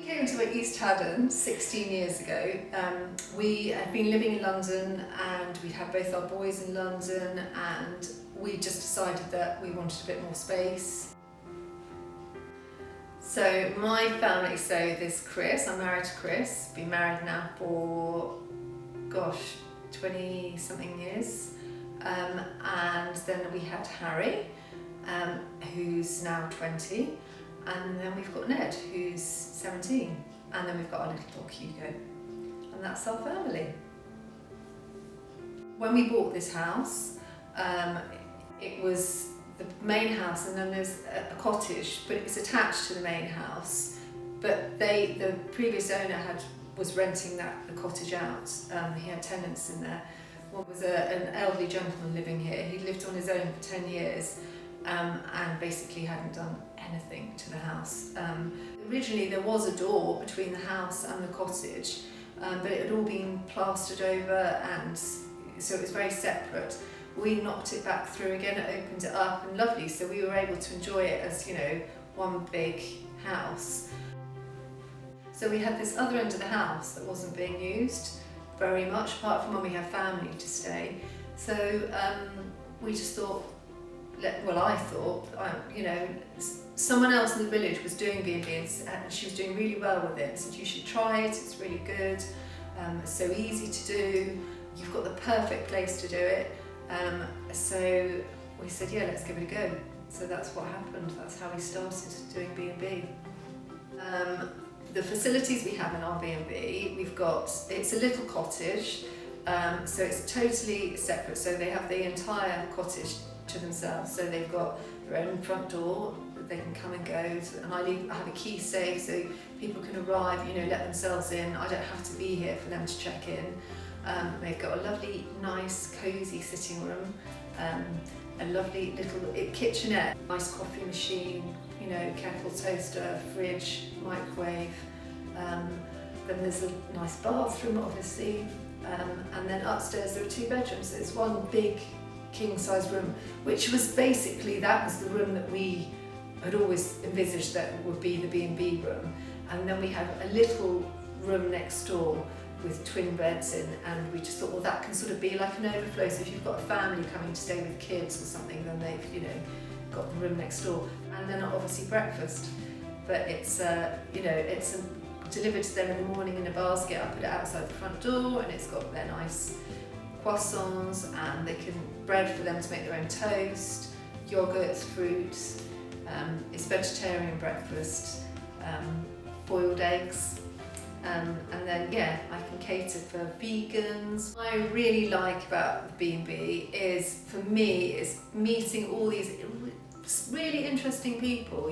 Came to East Haddon 16 years ago. We had been living in London and we'd had both our boys in London, and we just decided that we wanted a bit more space. So my family, so there's Chris, I'm married to Chris, been married now for, 20 something years. And then we had Harry, who's now 20. And then we've got Ned, who's 17, and then we've got our little dog Hugo, and that's our family. When we bought this house, it was the main house, and then there's a cottage, but it was attached to the main house. But the previous owner was renting the cottage out. He had tenants in there. One was an elderly gentleman living here. He lived on his own for 10 years. And basically hadn't done anything to the house. Originally there was a door between the house and the cottage, but it had all been plastered over, and so it was very separate. We knocked it back through again, it opened it up, and lovely, so we were able to enjoy it as, one big house. So we had this other end of the house that wasn't being used very much, apart from when we had family to stay. So we just thought, I thought, someone else in the village was doing B&B and she was doing really well with it. Said, you should try it, it's really good, it's so easy to do, you've got the perfect place to do it. So we said, yeah, let's give it a go. So that's what happened, that's how we started doing B&B. The facilities we have in our B&B, it's a little cottage, so it's totally separate, so they have the entire cottage to themselves. So they've got their own front door that they can come and go, and I have a key safe so people can arrive, let themselves in. I don't have to be here for them to check in. They've got a lovely, nice, cosy sitting room, a lovely little kitchenette, nice coffee machine, kettle, toaster, fridge, microwave. Then there's a nice bathroom, obviously, and then upstairs there are 2 bedrooms. So it's one big king-size room, which was basically, that was the room that we had always envisaged that would be the B&B room. And then we had a little room next door with twin beds in, and we just thought, well, that can sort of be like an overflow. So if you've got a family coming to stay with kids or something, then they've, got the room next door. And then obviously breakfast. But it's, it's delivered to them in the morning in a basket. I put it outside the front door, and it's got their nice croissants, and they can bread for them to make their own toast, yogurts, fruits. It's vegetarian breakfast, boiled eggs, and then I can cater for vegans. What I really like about the B&B is, for me, is meeting all these really interesting people.